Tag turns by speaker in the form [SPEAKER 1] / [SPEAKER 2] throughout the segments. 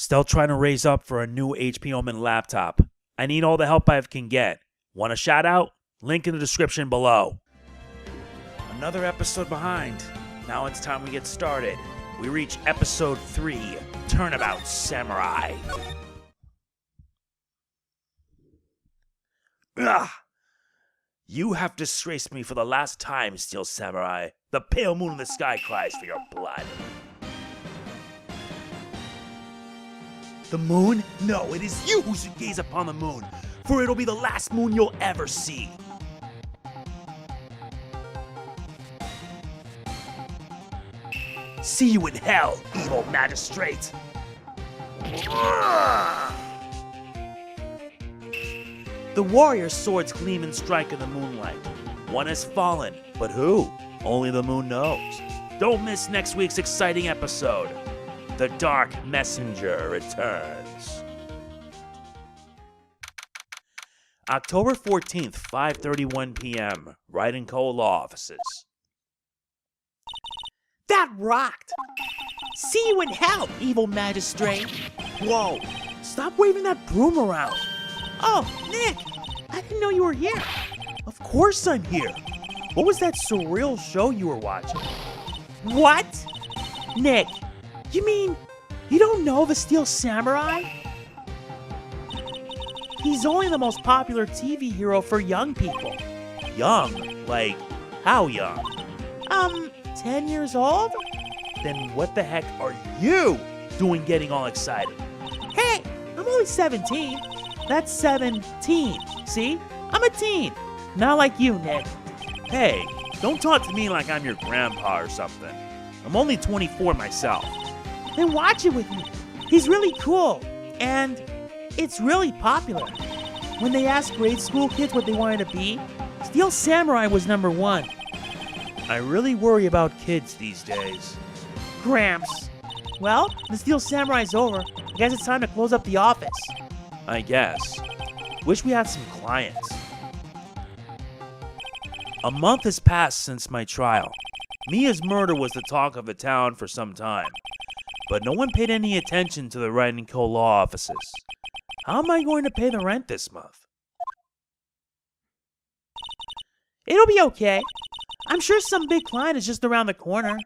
[SPEAKER 1] Still trying to raise up for a new HP Omen laptop. I need all the help I can get. Want a shout out? Link in the description below. Another episode behind. Now it's time we get started. We reach episode 3, Turnabout Samurai. Ugh! You have disgraced me for the last time, Steel Samurai. The pale moon in the sky cries for your blood. The moon? No, it is you who should gaze upon the moon, for it'll be the last moon you'll ever see. See you in hell, Evil Magistrate. The warrior's swords gleam and strike in the moonlight. One has fallen, but who? Only the moon knows. Don't miss next week's exciting episode. The Dark Messenger returns. October 14th, 5:31 p.m. Wright & Co. Law Offices.
[SPEAKER 2] That rocked! See you in hell, Evil Magistrate!
[SPEAKER 1] Whoa! Stop waving that broom around!
[SPEAKER 2] Oh, Nick! I didn't know you were here.
[SPEAKER 1] Of course I'm here! What was that surreal show you were watching?
[SPEAKER 2] What? Nick, you mean you don't know the Steel Samurai? He's only the most popular TV hero for young people.
[SPEAKER 1] Young? Like, how young?
[SPEAKER 2] 10 years old?
[SPEAKER 1] Then what the heck are you doing getting all excited?
[SPEAKER 2] Hey, I'm only 17. That's 17. See? I'm a teen. Not like you, Nick.
[SPEAKER 1] Hey, don't talk to me like I'm your grandpa or something. I'm only 24 myself.
[SPEAKER 2] Then watch it with me. He's really cool. And it's really popular. When they asked grade school kids what they wanted to be, Steel Samurai was number 1.
[SPEAKER 1] I really worry about kids these days.
[SPEAKER 2] Gramps. Well, the Steel Samurai's over. I guess it's time to close up the office.
[SPEAKER 1] I guess. Wish we had some clients. A month has passed since my trial. Mia's murder was the talk of the town for some time, but no one paid any attention to the Wright & Co. law offices. How am I going to pay the rent this month?
[SPEAKER 2] It'll be okay. I'm sure some big client is just around the corner.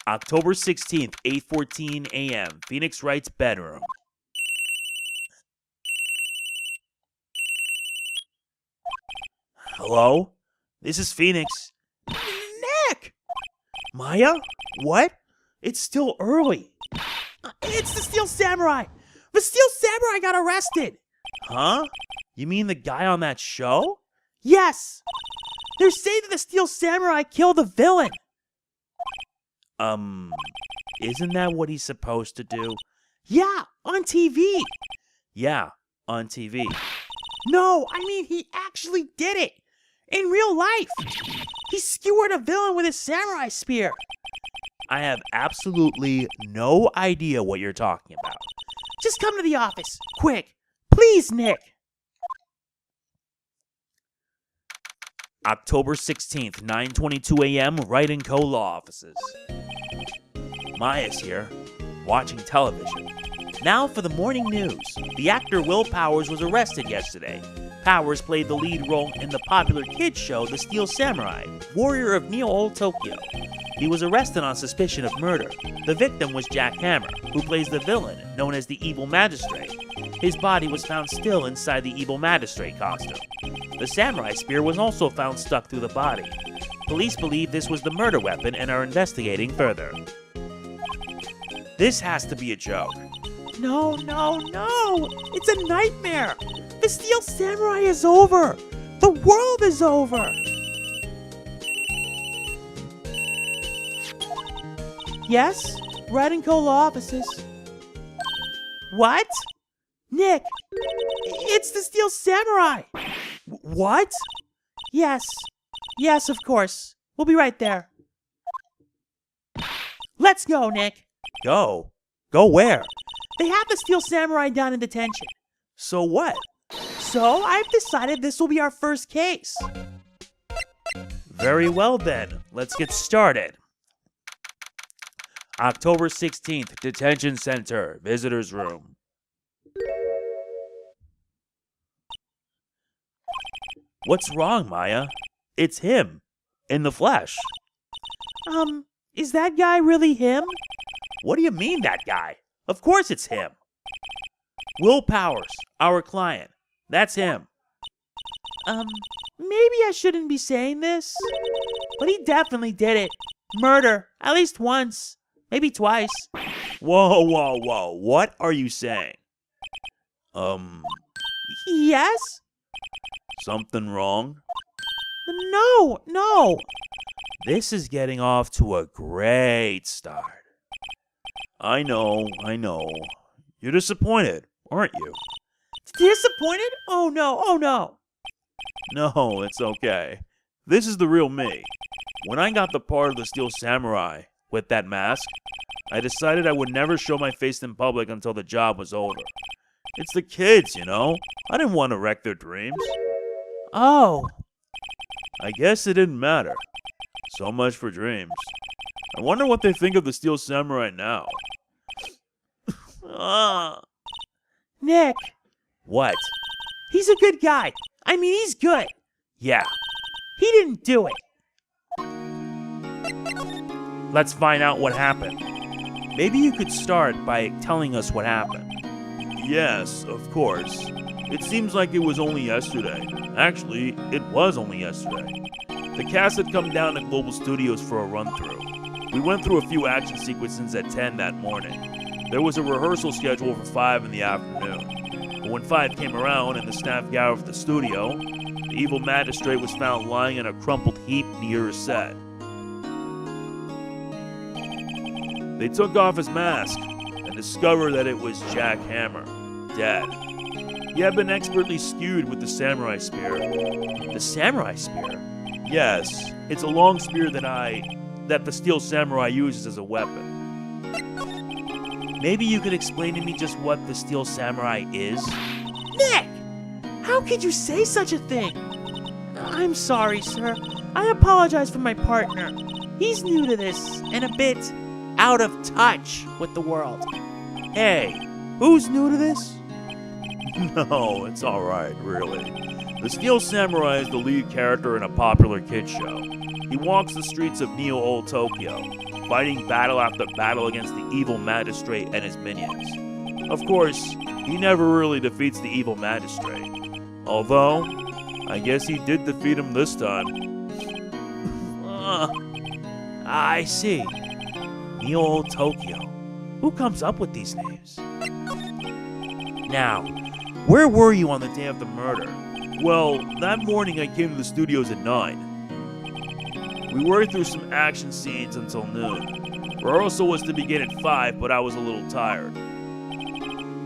[SPEAKER 1] October 16th, 8:14 a.m., Phoenix Wright's bedroom. Hello? This is Phoenix.
[SPEAKER 2] Nick!
[SPEAKER 1] Maya? What? It's still early.
[SPEAKER 2] It's the Steel Samurai! The Steel Samurai got arrested!
[SPEAKER 1] Huh? You mean the guy on that show?
[SPEAKER 2] Yes! They're saying that the Steel Samurai killed the villain!
[SPEAKER 1] Isn't that what he's supposed to do?
[SPEAKER 2] Yeah, on TV!
[SPEAKER 1] Yeah, on TV.
[SPEAKER 2] No, I mean he actually did it! In real life! He skewered a villain with his samurai spear!
[SPEAKER 1] I have absolutely no idea what you're talking about.
[SPEAKER 2] Just come to the office, quick! Please, Nick!
[SPEAKER 1] October 16th, 9:22 a.m., Wright & Co. law offices. Maya's here, watching television. Now for the morning news. The actor Will Powers was arrested yesterday. Powers played the lead role in the popular kids show The Steel Samurai, Warrior of Neo-Old Tokyo. He was arrested on suspicion of murder. The victim was Jack Hammer, who plays the villain, known as the Evil Magistrate. His body was found still inside the Evil Magistrate costume. The samurai spear was also found stuck through the body. Police believe this was the murder weapon and are investigating further. This has to be a joke.
[SPEAKER 2] No, no, no! It's a nightmare! The Steel Samurai is over! The world is over! Yes? Wright & Co. law offices. What? Nick! It's the Steel Samurai!
[SPEAKER 1] What?
[SPEAKER 2] Yes. Yes, of course. We'll be right there. Let's go, Nick.
[SPEAKER 1] Go? Go where?
[SPEAKER 2] They have the Steel Samurai down in detention.
[SPEAKER 1] So what?
[SPEAKER 2] So I've decided this will be our first case.
[SPEAKER 1] Very well then. Let's get started. October 16th, Detention Center, Visitor's Room. What's wrong, Maya? It's him. In the flesh.
[SPEAKER 2] Is that guy really him?
[SPEAKER 1] What do you mean, that guy? Of course it's him. Will Powers, our client. That's him.
[SPEAKER 2] Maybe I shouldn't be saying this, but he definitely did it. Murder, at least once, maybe twice.
[SPEAKER 1] Whoa, whoa, whoa. What are you saying?
[SPEAKER 2] Yes?
[SPEAKER 1] Something wrong?
[SPEAKER 2] No.
[SPEAKER 1] This is getting off to a great start. I know. You're disappointed, aren't you?
[SPEAKER 2] Disappointed? Oh no.
[SPEAKER 1] No, it's okay. This is the real me. When I got the part of the Steel Samurai with that mask, I decided I would never show my face in public until the job was over. It's the kids, you know? I didn't want to wreck their dreams.
[SPEAKER 2] Oh.
[SPEAKER 1] I guess it didn't matter. So much for dreams. I wonder what they think of the Steel Samurai now.
[SPEAKER 2] Nick.
[SPEAKER 1] What?
[SPEAKER 2] He's a good guy. I mean, he's good.
[SPEAKER 1] Yeah.
[SPEAKER 2] He didn't do it.
[SPEAKER 1] Let's find out what happened. Maybe you could start by telling us what happened. Yes, of course. It seems like it was only yesterday. Actually, it was only yesterday. The cast had come down to Global Studios for a run-through. We went through a few action sequences at 10 that morning. There was a rehearsal scheduled for 5 in the afternoon. But when 5 came around and the staff gathered for the studio, the Evil Magistrate was found lying in a crumpled heap near his set. They took off his mask and discovered that it was Jack Hammer, dead. He had been expertly skewed with the samurai spear.
[SPEAKER 2] The samurai spear?
[SPEAKER 1] Yes, it's a long spear that the Steel Samurai uses as a weapon. Maybe you could explain to me just what the Steel Samurai is?
[SPEAKER 2] Nick! How could you say such a thing? I'm sorry, sir. I apologize for my partner. He's new to this and a bit out of touch with the world.
[SPEAKER 1] Hey, who's new to this? No, it's alright, really. The Steel Samurai is the lead character in a popular kids show. He walks the streets of Neo-Old Tokyo, fighting battle after battle against the Evil Magistrate and his minions. Of course, he never really defeats the Evil Magistrate. Although, I guess he did defeat him this time. I see. Neo-Old Tokyo. Who comes up with these names? Now, where were you on the day of the murder? Well, that morning I came to the studios at 9. We worked through some action scenes until noon. Rehearsal was to begin at 5, but I was a little tired.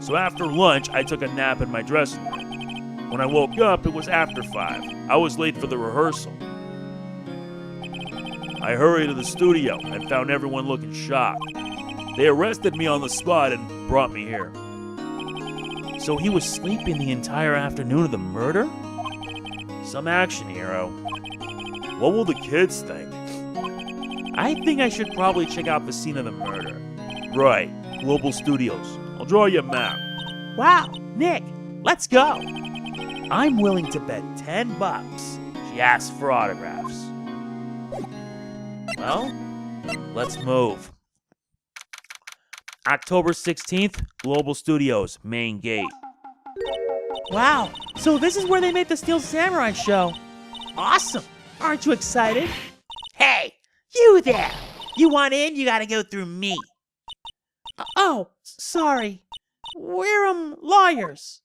[SPEAKER 1] So after lunch, I took a nap in my dressing room. When I woke up, it was after 5. I was late for the rehearsal. I hurried to the studio and found everyone looking shocked. They arrested me on the spot and brought me here.
[SPEAKER 2] So he was sleeping the entire afternoon of the murder?
[SPEAKER 1] Some action hero. What will the kids think? I think I should probably check out the scene of the murder. Right, Global Studios. I'll draw you a map.
[SPEAKER 2] Wow, Nick, let's go.
[SPEAKER 1] I'm willing to bet $10 she asks for autographs. Well, let's move. October 16th, Global Studios, main gate.
[SPEAKER 2] Wow, so this is where they made the Steel Samurai show. Awesome. Aren't you excited?
[SPEAKER 3] Hey, you there! You want in, you gotta go through me.
[SPEAKER 2] Oh, sorry. We're, lawyers.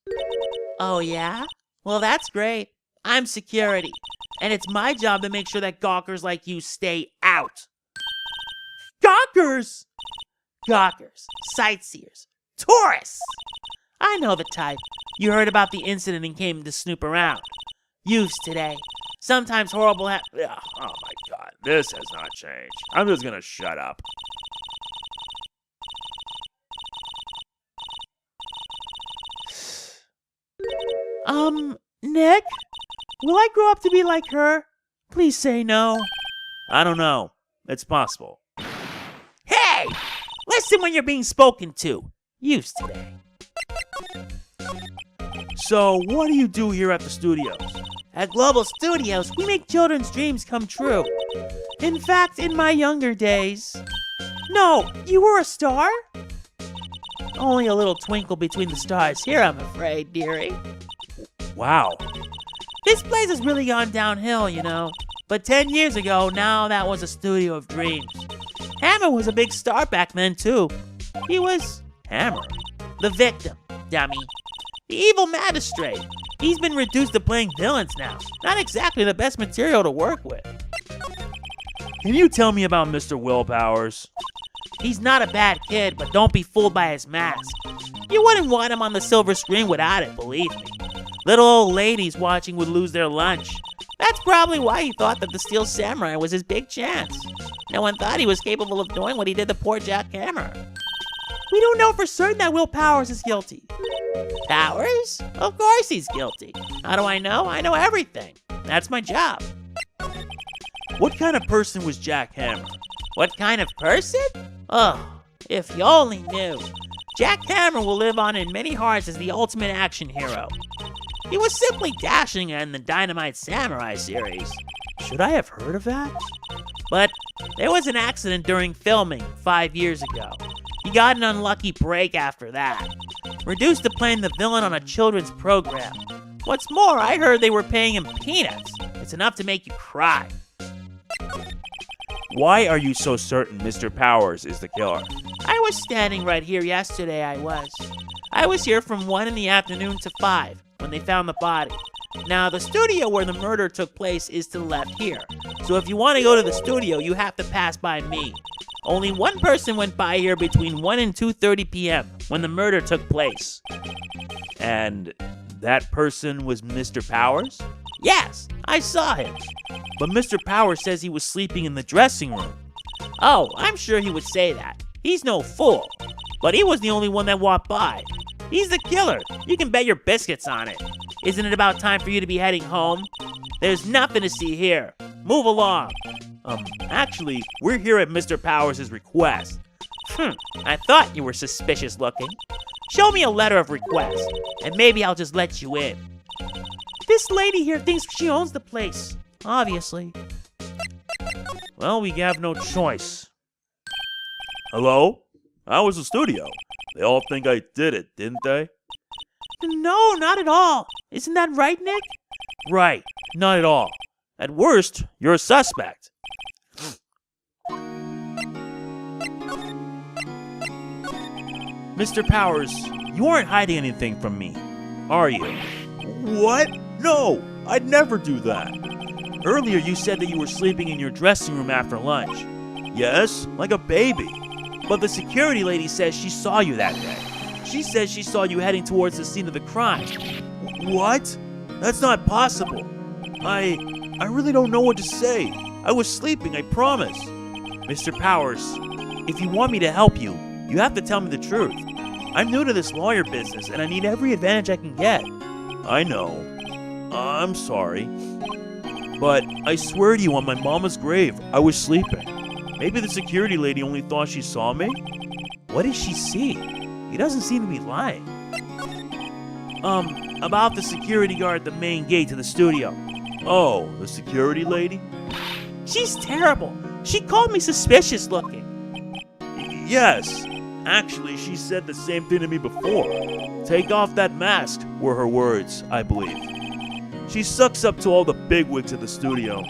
[SPEAKER 3] Oh, yeah? Well, that's great. I'm security. And it's my job to make sure that gawkers like you stay out.
[SPEAKER 2] Gawkers!
[SPEAKER 3] Gawkers, sightseers, tourists! I know the type. You heard about the incident and came to snoop around. Youths today. Sometimes horrible
[SPEAKER 1] Oh my god, this has not changed. I'm just gonna shut up.
[SPEAKER 2] Nick? Will I grow up to be like her? Please say no.
[SPEAKER 1] I don't know. It's possible.
[SPEAKER 3] Hey! listen when you're being spoken to. Youths today.
[SPEAKER 1] So, what do you do here at the studios?
[SPEAKER 3] At Global Studios, we make children's dreams come true. In fact, in my younger days... No, you were a star? Only a little twinkle between the stars here, I'm afraid, dearie.
[SPEAKER 1] Wow.
[SPEAKER 3] This place has really gone downhill, you know. But 10 years ago, now that was a studio of dreams. Hammer was a big star back then, too. He was...
[SPEAKER 1] Hammer?
[SPEAKER 3] the victim, dummy. The Evil Magistrate. He's been reduced to playing villains now. Not exactly the best material to work with.
[SPEAKER 1] Can you tell me about Mr. Willpowers?
[SPEAKER 3] He's not a bad kid, but don't be fooled by his mask. You wouldn't want him on the silver screen without it, believe me. Little old ladies watching would lose their lunch. That's probably why he thought that the Steel Samurai was his big chance. No one thought he was capable of doing what he did to poor Jack Hammer. We don't know for certain that Will Powers is guilty. Powers? Of course he's guilty. How do I know? I know everything. That's my job.
[SPEAKER 1] What kind of person was Jack Hammer?
[SPEAKER 3] What kind of person? Oh, if you only knew. Jack Hammer will live on in many hearts as the ultimate action hero. He was simply dashing in the Dynamite Samurai series.
[SPEAKER 1] Should I have heard of that?
[SPEAKER 3] But there was an accident during filming 5 years ago. He got an unlucky break after that. Reduced to playing the villain on a children's program. What's more, I heard they were paying him peanuts. It's enough to make you cry.
[SPEAKER 1] Why are you so certain Mr. Powers is the killer?
[SPEAKER 3] I was standing right here yesterday, I was here from 1 in the afternoon to 5 when they found the body. Now, the studio where the murder took place is to the left here. So if you want to go to the studio, you have to pass by me. Only one person went by here between 1 and 2:30 p.m. when the murder took place.
[SPEAKER 1] And that person was Mr. Powers?
[SPEAKER 3] Yes, I saw him.
[SPEAKER 1] But Mr. Powers says he was sleeping in the dressing room.
[SPEAKER 3] Oh, I'm sure he would say that. He's no fool. But he was the only one that walked by. He's the killer. You can bet your biscuits on it. Isn't it about time for you to be heading home? There's nothing to see here. Move along.
[SPEAKER 1] Actually, we're here at Mr. Powers' request.
[SPEAKER 3] I thought you were suspicious looking. Show me a letter of request, and maybe I'll just let you in. This lady here thinks she owns the place, obviously.
[SPEAKER 1] Well, we have no choice. Hello? How was the studio? They all think I did it, didn't they?
[SPEAKER 3] No, not at all. Isn't that right, Nick?
[SPEAKER 1] Right, not at all. At worst, you're a suspect. Mr. Powers, you aren't hiding anything from me, are you? What? No, I'd never do that. Earlier you said that you were sleeping in your dressing room after lunch. Yes, like a baby. But the security lady says she saw you that day. She says she saw you heading towards the scene of the crime. What? That's not possible. I really don't know what to say. I was sleeping, I promise. Mr. Powers, if you want me to help you, you have to tell me the truth. I'm new to this lawyer business, and I need every advantage I can get. I know. I'm sorry. But I swear to you on my mama's grave, I was sleeping. Maybe the security lady only thought she saw me? What did she see? He doesn't seem to be lying. About the security guard at the main gate to the studio. Oh, the security lady?
[SPEAKER 3] She's terrible. She called me suspicious looking.
[SPEAKER 1] Yes. Actually, she said the same thing to me before. Take off that mask, were her words, I believe. She sucks up to all the bigwigs at the studio.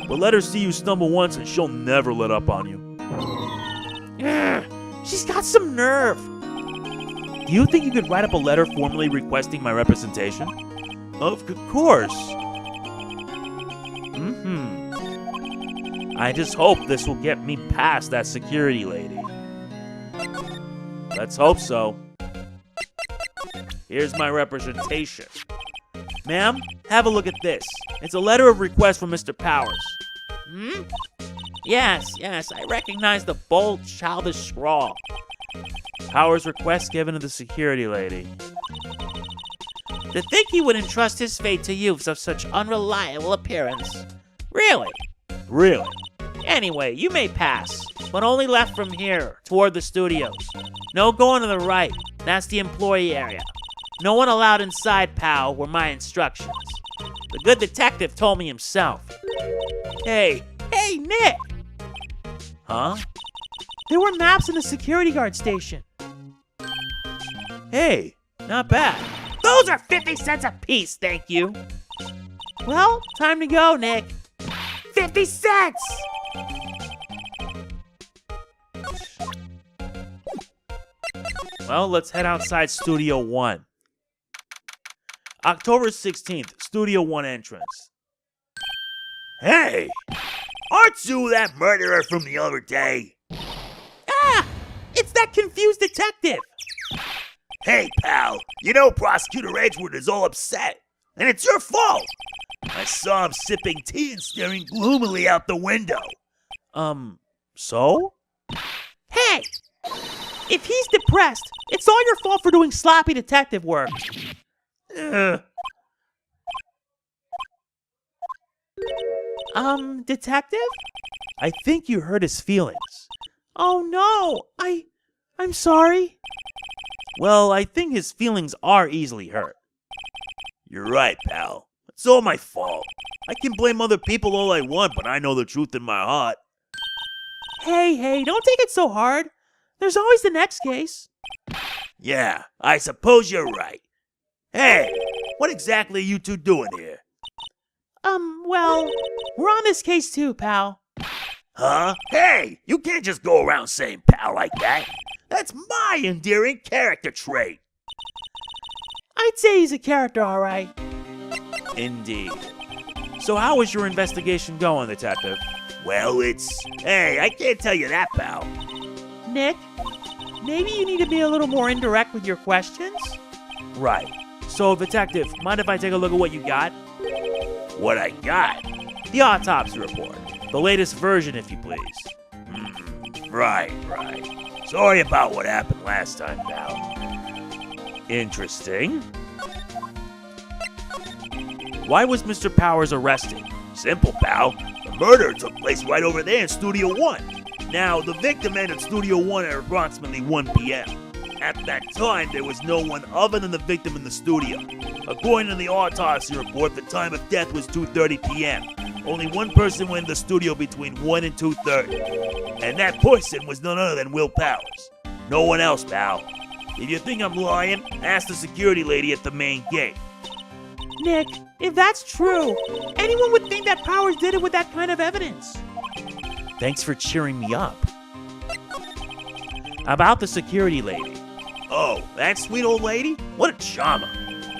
[SPEAKER 1] But let her see you stumble once and she'll never let up on you.
[SPEAKER 3] She's got some nerve.
[SPEAKER 1] Do you think you could write up a letter formally requesting my representation? Of course. I just hope this will get me past that security lady. Let's hope so. Here's my representation. Ma'am, have a look at this. It's a letter of request from Mr. Powers.
[SPEAKER 3] Yes, I recognize the bold, childish scrawl.
[SPEAKER 1] Powers' request given to the security lady.
[SPEAKER 3] To think he would entrust his fate to youths of such unreliable appearance. Really?
[SPEAKER 1] Really?
[SPEAKER 3] Anyway, you may pass. but only left from here, toward the studios. No going to the right. That's the employee area. No one allowed inside, pal, were my instructions. The good detective told me himself.
[SPEAKER 2] Hey, Nick!
[SPEAKER 1] Huh?
[SPEAKER 2] There were maps in the security guard station.
[SPEAKER 1] Hey, not bad.
[SPEAKER 3] Those are 50 cents a piece, thank you.
[SPEAKER 2] Well, time to go, Nick.
[SPEAKER 3] 50 cents!
[SPEAKER 1] Well, let's head outside Studio 1. October 16th, Studio 1 entrance.
[SPEAKER 4] Hey! Aren't you that murderer from the other day?
[SPEAKER 2] Ah! It's that confused detective!
[SPEAKER 4] Hey, pal, you know Prosecutor Edgewood is all upset, and it's your fault. I saw him sipping tea and staring gloomily out the window.
[SPEAKER 1] So?
[SPEAKER 2] Hey! If he's depressed, it's all your fault for doing sloppy detective work. Detective?
[SPEAKER 1] I think you hurt his feelings.
[SPEAKER 2] Oh no, I'm sorry.
[SPEAKER 1] Well, I think his feelings are easily hurt.
[SPEAKER 4] You're right, pal. It's all my fault. I can blame other people all I want, but I know the truth in my heart.
[SPEAKER 2] Hey, don't take it so hard. There's always the next case.
[SPEAKER 4] Yeah, I suppose you're right. Hey, what exactly are you two doing here?
[SPEAKER 2] Well, we're on this case too, pal.
[SPEAKER 4] Huh? Hey, you can't just go around saying pal like that. That's my endearing character trait.
[SPEAKER 2] I'd say he's a character, all right.
[SPEAKER 1] Indeed. So how is your investigation going, detective?
[SPEAKER 4] Well, hey, I can't tell you that, pal.
[SPEAKER 2] Nick, maybe you need to be a little more indirect with your questions?
[SPEAKER 1] Right. So, detective, mind if I take a look at what you got?
[SPEAKER 4] What I got?
[SPEAKER 1] The autopsy report. The latest version, if you please.
[SPEAKER 4] Right. Sorry about what happened last time, pal.
[SPEAKER 1] Interesting. Why was Mr. Powers arrested?
[SPEAKER 4] Simple, pal. The murder took place right over there in Studio 1. Now, the victim entered Studio 1 at approximately 1 p.m. At that time, there was no one other than the victim in the studio. According to the autopsy report, the time of death was 2:30 p.m. Only one person went in the studio between 1 and 2:30. And that person was none other than Will Powers. No one else, pal. If you think I'm lying, ask the security lady at the main gate.
[SPEAKER 2] Nick, if that's true, anyone would think that Powers did it with that kind of evidence.
[SPEAKER 1] Thanks for cheering me up. About the security lady.
[SPEAKER 4] Oh, that sweet old lady? What a charmer.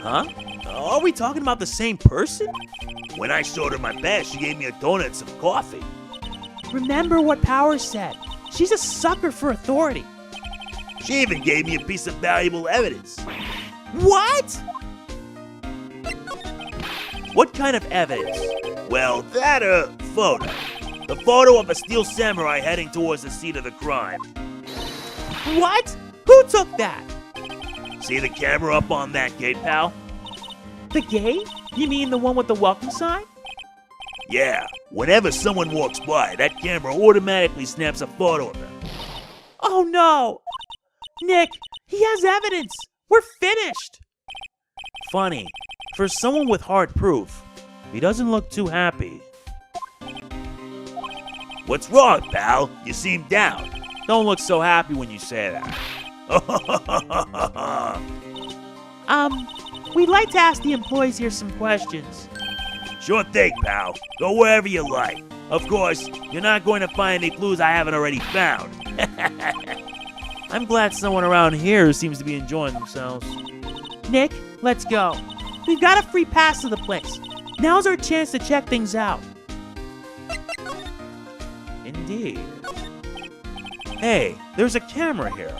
[SPEAKER 1] Huh? Are we talking about the same person?
[SPEAKER 4] When I showed her my badge, she gave me a donut and some coffee.
[SPEAKER 2] Remember what Powers said. She's a sucker for authority.
[SPEAKER 4] She even gave me a piece of valuable evidence.
[SPEAKER 2] What?
[SPEAKER 1] What kind of evidence?
[SPEAKER 4] Well, that photo. The photo of a steel samurai heading towards the scene of the crime.
[SPEAKER 2] What? Who took that?
[SPEAKER 4] See the camera up on that gate, pal?
[SPEAKER 2] The gate? You mean the one with the welcome sign?
[SPEAKER 4] Yeah, whenever someone walks by, that camera automatically snaps a photo of them.
[SPEAKER 2] Oh no! Nick, he has evidence! We're finished!
[SPEAKER 1] Funny. For someone with hard proof, he doesn't look too happy.
[SPEAKER 4] What's wrong, pal? You seem down.
[SPEAKER 1] Don't look so happy when you say that.
[SPEAKER 2] We'd like to ask the employees here some questions.
[SPEAKER 4] Sure thing, pal. Go wherever you like. Of course, you're not going to find any clues I haven't already found.
[SPEAKER 1] I'm glad someone around here seems to be enjoying themselves.
[SPEAKER 2] Nick, let's go. We've got a free pass to the place. Now's our chance to check things out.
[SPEAKER 1] Indeed. Hey, there's a camera here.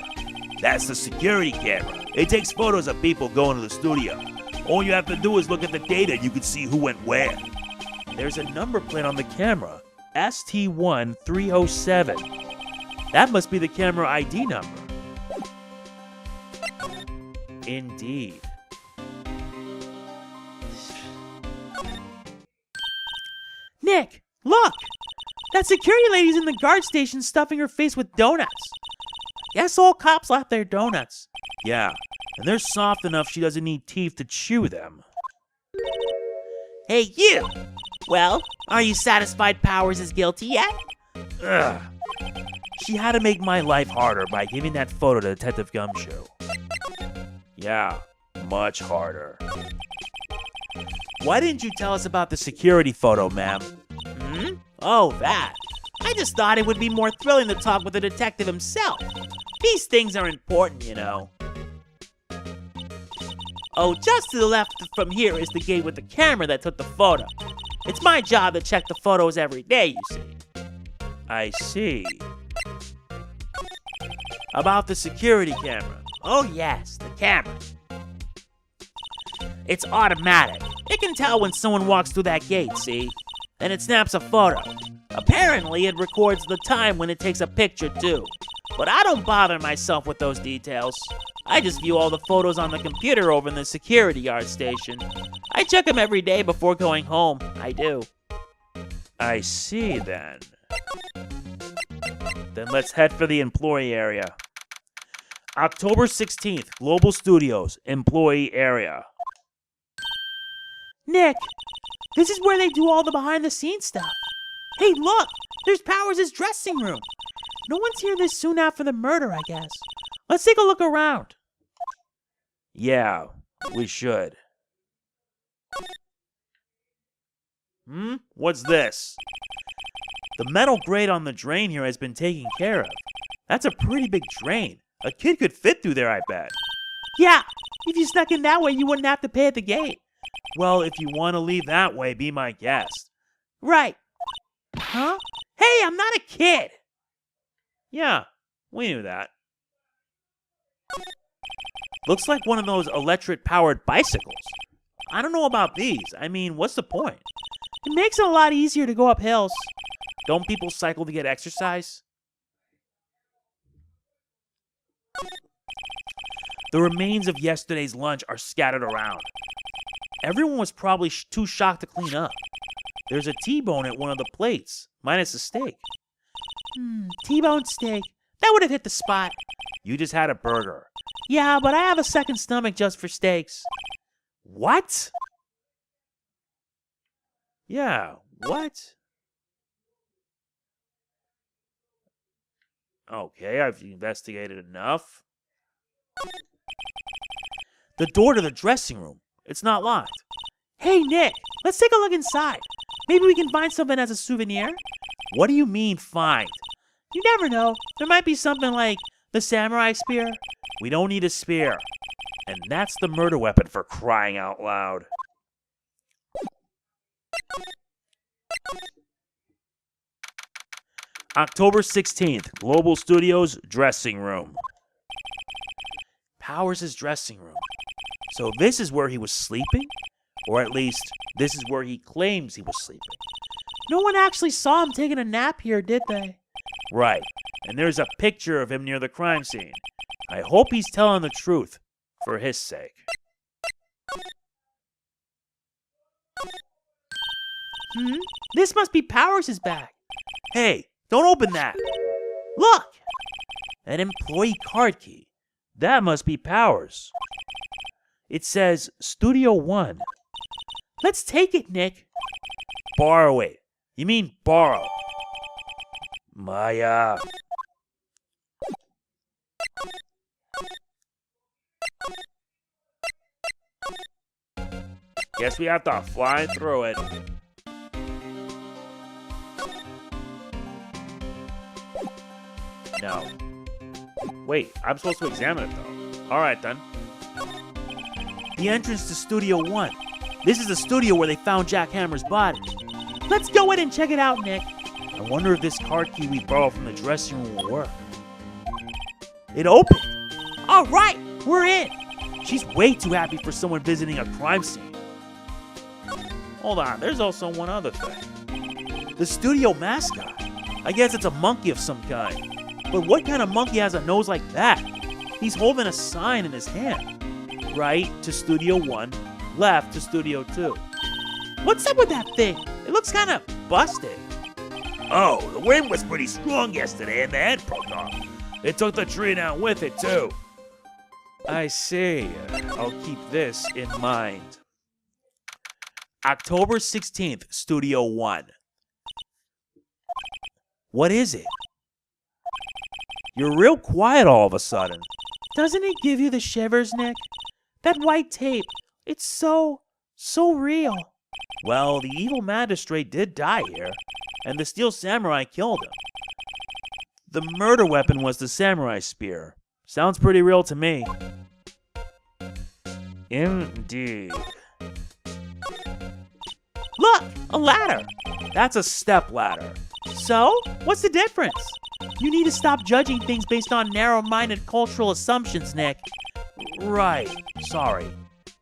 [SPEAKER 4] That's the security camera. It takes photos of people going to the studio. All you have to do is look at the data and you can see who went where.
[SPEAKER 1] There's a number plate on the camera. ST1307. That must be the camera ID number. Indeed.
[SPEAKER 2] Nick, look! That That security lady's in the guard station stuffing her face with donuts. Guess all cops like their donuts.
[SPEAKER 1] Yeah, and they're soft enough she doesn't need teeth to chew them.
[SPEAKER 3] Hey, you! Well, are you satisfied Powers is guilty yet?
[SPEAKER 1] Ugh. She had to make my life harder by giving that photo to Detective Gumshoe. Yeah, much harder. Why didn't you tell us about the security photo, ma'am?
[SPEAKER 3] Oh, that. I just thought it would be more thrilling to talk with the detective himself. These things are important, you know. Oh, just to the left from here is the gate with the camera that took the photo. It's my job to check the photos every day, you see.
[SPEAKER 1] I see. About the security camera.
[SPEAKER 3] Oh yes, the camera. It's automatic. It can tell when someone walks through that gate, see? Then it snaps a photo. Apparently, it records the time when it takes a picture too. But I don't bother myself with those details. I just view all the photos on the computer over in the security guard station. I check them every day before going home. I do.
[SPEAKER 1] I see then. Then let's head for the employee area. October 16th, Global Studios, employee area.
[SPEAKER 2] Nick, this is where they do all the behind-the-scenes stuff. Hey, look! There's Powers' dressing room. No one's here this soon after the murder, I guess. Let's take a look around.
[SPEAKER 1] Yeah, we should. What's this? The metal grate on the drain here has been taken care of. That's a pretty big drain. A kid could fit through there, I bet.
[SPEAKER 2] Yeah, if you snuck in that way, you wouldn't have to pay at the gate.
[SPEAKER 1] Well, if you want to leave that way, be my guest.
[SPEAKER 2] Right. Huh? Hey, I'm not a kid.
[SPEAKER 1] Yeah, we knew that. Looks like one of those electric-powered bicycles. I don't know about these. I mean, what's the point?
[SPEAKER 2] It makes it a lot easier to go up hills.
[SPEAKER 1] Don't people cycle to get exercise? The remains of yesterday's lunch are scattered around. Everyone was probably too shocked to clean up. There's a T-bone at one of the plates, minus the steak.
[SPEAKER 2] T-bone steak. That would have hit the spot.
[SPEAKER 1] You just had a burger.
[SPEAKER 2] Yeah, but I have a second stomach just for steaks.
[SPEAKER 1] What? Yeah, what? Okay, I've investigated enough. The door to the dressing room. It's not locked.
[SPEAKER 2] Hey, Nick, let's take a look inside. Maybe we can find something as a souvenir.
[SPEAKER 1] What do you mean, find?
[SPEAKER 2] You never know. There might be something like the samurai spear.
[SPEAKER 1] We don't need a spear. And that's the murder weapon, for crying out loud. October 16th, Global Studios dressing room. Powers' dressing room. So this is where he was sleeping? Or at least, this is where he claims he was sleeping.
[SPEAKER 2] No one actually saw him taking a nap here, did they?
[SPEAKER 1] Right. And there's a picture of him near the crime scene. I hope he's telling the truth, for his sake.
[SPEAKER 2] This must be Powers' bag.
[SPEAKER 1] Hey, don't open that.
[SPEAKER 2] Look!
[SPEAKER 1] An employee card key. That must be Powers. It says Studio 1.
[SPEAKER 2] Let's take it, Nick.
[SPEAKER 1] Borrow it. You mean borrow. Maya. Guess we have to fly through it. No. Wait, I'm supposed to examine it though. Alright then. The entrance to Studio 1. This is the studio where they found Jack Hammer's body.
[SPEAKER 2] Let's go in and check it out, Nick.
[SPEAKER 1] I wonder if this card key we borrowed from the dressing room will work. It opened!
[SPEAKER 2] All right, we're in.
[SPEAKER 1] She's way too happy for someone visiting a crime scene. Hold on, there's also one other thing. The studio mascot. I guess it's a monkey of some kind. But what kind of monkey has a nose like that? He's holding a sign in his hand. Right to Studio 1, left to Studio 2.
[SPEAKER 2] What's up with that thing? It looks kind of busted.
[SPEAKER 4] Oh, the wind was pretty strong yesterday and the head broke off. It took the tree down with it, too.
[SPEAKER 1] I see. I'll keep this in mind. October 16th, Studio 1. What is it? You're real quiet all of a sudden.
[SPEAKER 2] Doesn't it give you the shivers, Nick? That white tape, it's so real.
[SPEAKER 1] Well, the Evil Magistrate did die here, and the Steel Samurai killed him. The murder weapon was the samurai spear. Sounds pretty real to me. Indeed.
[SPEAKER 2] Look, a ladder.
[SPEAKER 1] That's a step ladder.
[SPEAKER 2] So, what's the difference? You need to stop judging things based on narrow-minded cultural assumptions, Nick.
[SPEAKER 1] Right. Sorry.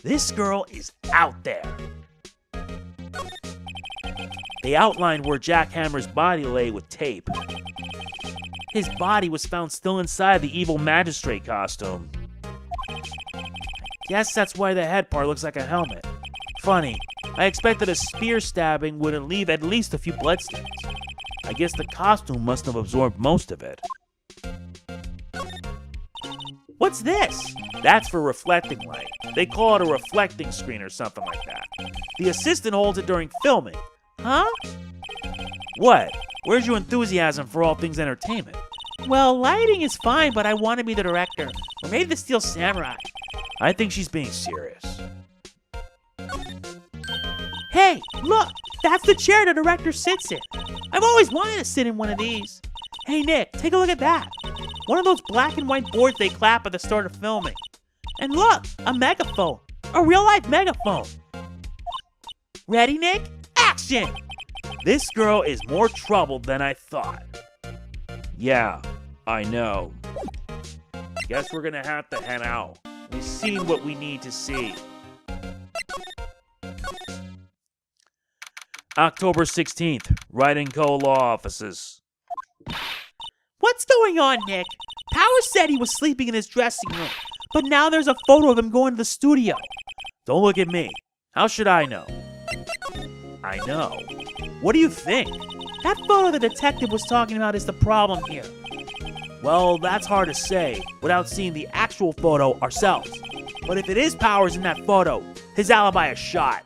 [SPEAKER 1] This girl is out there. They outlined where Jack Hammer's body lay with tape. His body was found still inside the Evil Magistrate costume. I guess that's why the head part looks like a helmet. Funny, I expected a spear stabbing would leave at least a few bloodstains. I guess the costume must have absorbed most of it.
[SPEAKER 2] What's this?
[SPEAKER 1] That's for reflecting light. They call it a reflecting screen or something like that. The assistant holds it during filming.
[SPEAKER 2] Huh?
[SPEAKER 1] What? Where's your enthusiasm for all things entertainment?
[SPEAKER 2] Well, lighting is fine, but I want to be the director. Or maybe the Steel Samurai.
[SPEAKER 1] I think she's being serious.
[SPEAKER 2] Hey, look! That's the chair the director sits in. I've always wanted to sit in one of these. Hey, Nick, take a look at that. One of those black and white boards they clap at the start of filming. And look, a megaphone. A real-life megaphone. Ready, Nick? Action!
[SPEAKER 1] This girl is more troubled than I thought. Yeah, I know. Guess we're gonna have to head out. We've seen what we need to see. October 16th, Wright & Co. Law Offices.
[SPEAKER 2] What's going on, Nick? Powers said he was sleeping in his dressing room, but now there's a photo of him going to the studio.
[SPEAKER 1] Don't look at me. How should I know? I know. What do you think?
[SPEAKER 2] That photo the detective was talking about is the problem here.
[SPEAKER 1] Well, that's hard to say without seeing the actual photo ourselves. But if it is Powers in that photo, his alibi is shot.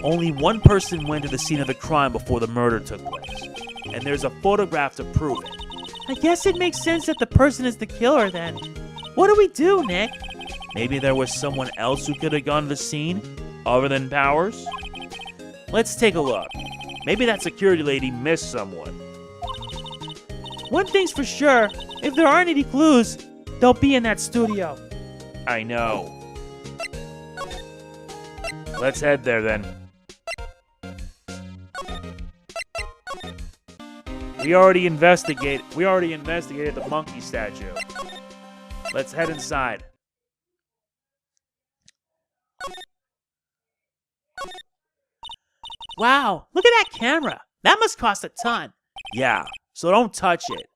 [SPEAKER 1] Only one person went to the scene of the crime before the murder took place, and there's a photograph to prove it.
[SPEAKER 2] I guess it makes sense that the person is the killer then. What do we do, Nick?
[SPEAKER 1] Maybe there was someone else who could have gone to the scene, other than Powers? Let's take a look. Maybe that security lady missed someone.
[SPEAKER 2] One thing's for sure, if there aren't any clues, they'll be in that studio.
[SPEAKER 1] I know. Let's head there then. We already investigated the monkey statue. Let's head inside.
[SPEAKER 2] Wow, look at that camera. That must cost a ton.
[SPEAKER 1] Yeah, so don't touch it.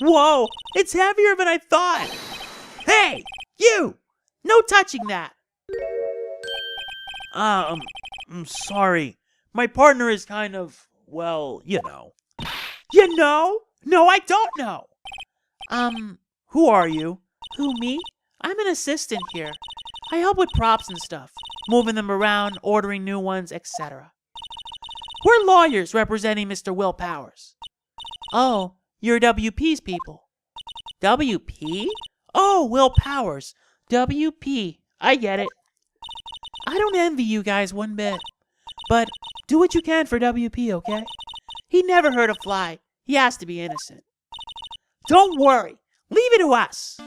[SPEAKER 2] Whoa, it's heavier than I thought. Hey, you! No touching that.
[SPEAKER 1] I'm sorry. My partner is kind of, well, you know.
[SPEAKER 2] You know? No, I don't know.
[SPEAKER 1] Who are you?
[SPEAKER 2] Who, me? I'm an assistant here. I help with props and stuff, moving them around, ordering new ones, etc. We're lawyers representing Mr. Will Powers. Oh, you're WP's people. WP? Oh, Will Powers. WP. I get it. I don't envy you guys one bit. But do what you can for WP, okay? He never hurt a fly. He has to be innocent. Don't worry. Leave it to us.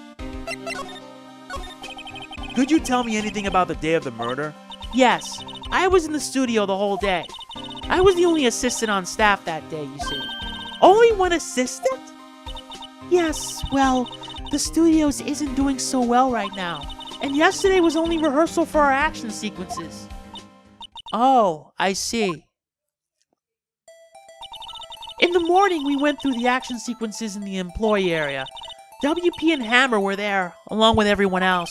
[SPEAKER 1] Could you tell me anything about the day of the murder?
[SPEAKER 2] Yes, I was in the studio the whole day. I was the only assistant on staff that day, you see. Only one assistant? Yes, well, the studios isn't doing so well right now. And yesterday was only rehearsal for our action sequences. Oh, I see. In the morning, we went through the action sequences in the employee area. WP and Hammer were there, along with everyone else.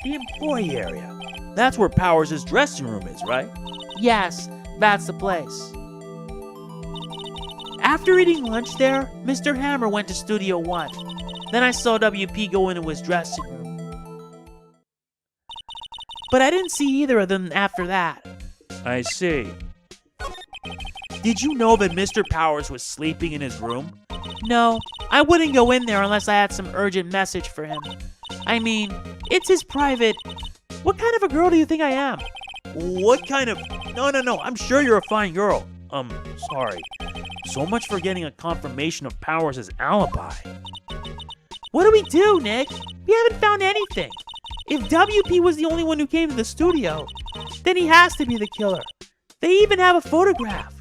[SPEAKER 1] The employee area. That's where Powers' dressing room is, right?
[SPEAKER 2] Yes, that's the place. After eating lunch there, Mr. Hammer went to Studio 1. Then I saw WP go into his dressing room. But I didn't see either of them after that.
[SPEAKER 1] I see. Did you know that Mr. Powers was sleeping in his room?
[SPEAKER 2] No, I wouldn't go in there unless I had some urgent message for him. I mean, it's his private... What kind of a girl do you think I am?
[SPEAKER 1] What kind of... No, I'm sure you're a fine girl. Sorry. So much for getting a confirmation of Powers' alibi.
[SPEAKER 2] What do we do, Nick? We haven't found anything. If WP was the only one who came to the studio, then he has to be the killer. They even have a photograph.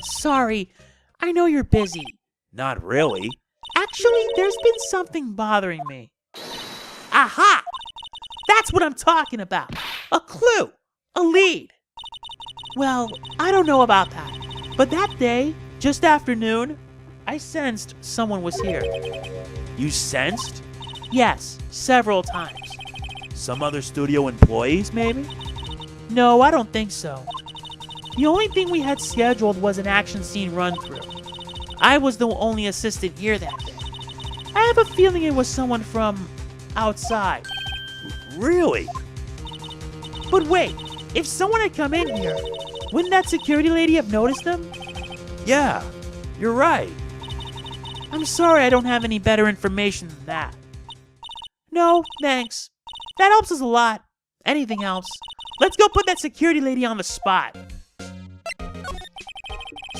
[SPEAKER 2] Sorry. I know you're busy.
[SPEAKER 1] Not really.
[SPEAKER 2] Actually, there's been something bothering me. Aha! That's what I'm talking about. A clue. A lead. Well, I don't know about that. But that day, just after noon, I sensed someone was here.
[SPEAKER 1] You sensed?
[SPEAKER 2] Yes, several times.
[SPEAKER 1] Some other studio employees, maybe?
[SPEAKER 2] No, I don't think so. The only thing we had scheduled was an action scene run-through. I was the only assistant here that day. I have a feeling it was someone from outside.
[SPEAKER 1] Really?
[SPEAKER 2] But wait, if someone had come in here, wouldn't that security lady have noticed them?
[SPEAKER 1] Yeah, you're right.
[SPEAKER 2] I'm sorry I don't have any better information than that. No, thanks. That helps us a lot. Anything else? Let's go put that security lady on the spot.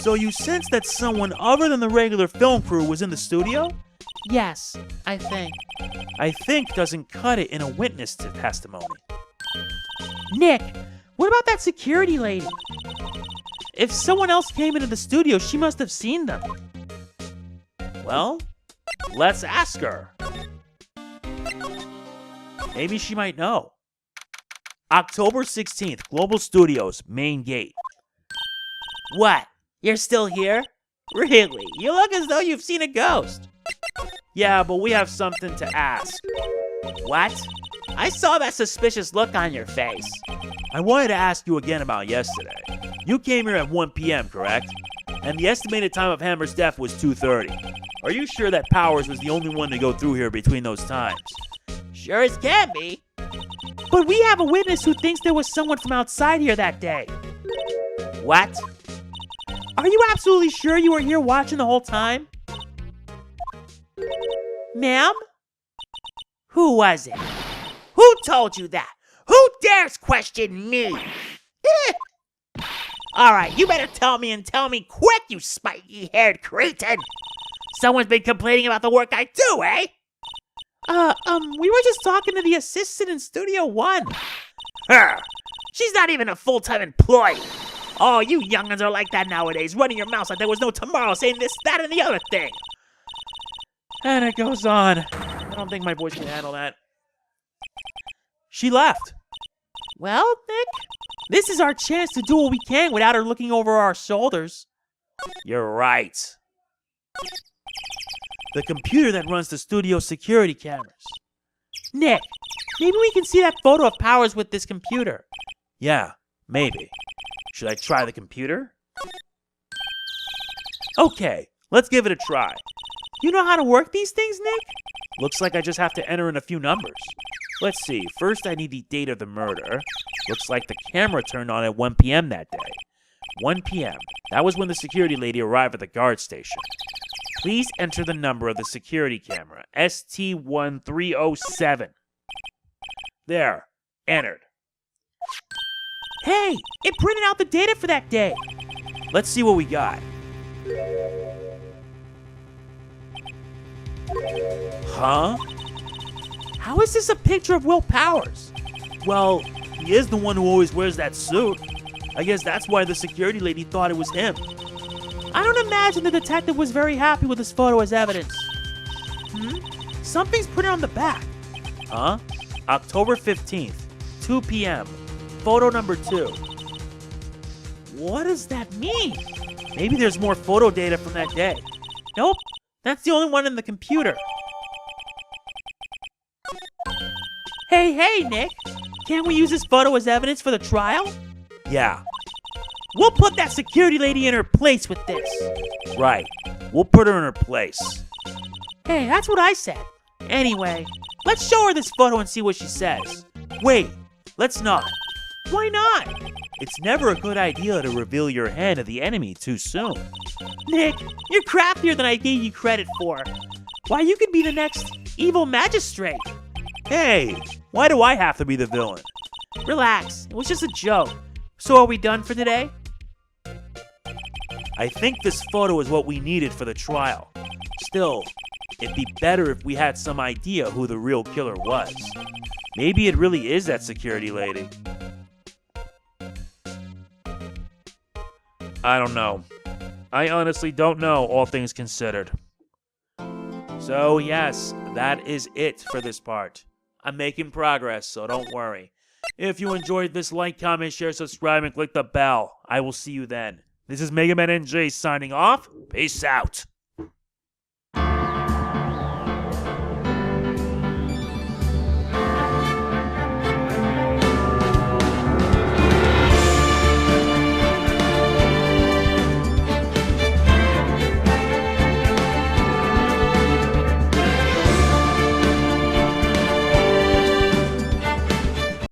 [SPEAKER 1] So you sense that someone other than the regular film crew was in the studio?
[SPEAKER 2] Yes, I think.
[SPEAKER 1] I think doesn't cut it in a witness testimony.
[SPEAKER 2] Nick, what about that security lady? If someone else came into the studio, she must have seen them.
[SPEAKER 1] Well, let's ask her. Maybe she might know. October 16th, Global Studios, main gate.
[SPEAKER 2] What? You're still here? Really? You look as though you've seen a ghost.
[SPEAKER 1] Yeah, but we have something to ask.
[SPEAKER 2] What? I saw that suspicious look on your face.
[SPEAKER 1] I wanted to ask you again about yesterday. You came here at 1 p.m., correct? And the estimated time of Hammer's death was 2:30. Are you sure that Powers was the only one to go through here between those times?
[SPEAKER 2] Sure as can be. But we have a witness who thinks there was someone from outside here that day.
[SPEAKER 1] What?
[SPEAKER 2] Are you absolutely sure you were here watching the whole time? Ma'am? Who was it? Who told you that? Who dares question me? Alright, you better tell me and tell me quick, you spiky-haired cretin! Someone's been complaining about the work I do, eh? We were just talking to the assistant in Studio 1. Her! She's not even a full-time employee! Oh, you young'uns are like that nowadays, running your mouths like there was no tomorrow, saying this, that, and the other thing!
[SPEAKER 1] And it goes on. I don't think my voice can handle that. She left.
[SPEAKER 2] Well, Nick, this is our chance to do what we can without her looking over our shoulders.
[SPEAKER 1] You're right. The computer that runs the studio security cameras.
[SPEAKER 2] Nick, maybe we can see that photo of Powers with this computer.
[SPEAKER 1] Yeah, maybe. Should I try the computer? Okay, let's give it a try.
[SPEAKER 2] You know how to work these things, Nick?
[SPEAKER 1] Looks like I just have to enter in a few numbers. Let's see, first I need the date of the murder. Looks like the camera turned on at 1 p.m. that day. 1 p.m. That was when the security lady arrived at the guard station. Please enter the number of the security camera, ST1307. There, entered.
[SPEAKER 2] Hey, it printed out the data for that day.
[SPEAKER 1] Let's see what we got. Huh?
[SPEAKER 2] How is this a picture of Will Powers?
[SPEAKER 1] Well, he is the one who always wears that suit. I guess that's why the security lady thought it was him.
[SPEAKER 2] I don't imagine the detective was very happy with this photo as evidence. Something's printed on the back.
[SPEAKER 1] Huh? October 15th, 2 p.m. Photo number 2.
[SPEAKER 2] What does that mean?
[SPEAKER 1] Maybe there's more photo data from that day.
[SPEAKER 2] Nope, that's the only one in the computer. Hey, Nick. Can't we use this photo as evidence for the trial?
[SPEAKER 1] Yeah.
[SPEAKER 2] We'll put that security lady in her place with this.
[SPEAKER 1] Right. We'll put her in her place.
[SPEAKER 2] Hey, that's what I said. Anyway, let's show her this photo and see what she says.
[SPEAKER 1] Wait, let's not.
[SPEAKER 2] Why not?
[SPEAKER 1] It's never a good idea to reveal your hand to the enemy too soon.
[SPEAKER 2] Nick, you're crappier than I gave you credit for. Why, you could be the next Evil Magistrate.
[SPEAKER 1] Hey, why do I have to be the villain?
[SPEAKER 2] Relax, it was just a joke. So are we done for today?
[SPEAKER 1] I think this photo is what we needed for the trial. Still, it'd be better if we had some idea who the real killer was. Maybe it really is that security lady. I don't know. I honestly don't know, all things considered. So yes, that is it for this part. I'm making progress, so don't worry. If you enjoyed this, like, comment, share, subscribe, and click the bell. I will see you then. This is MegamanNG signing off. Peace out.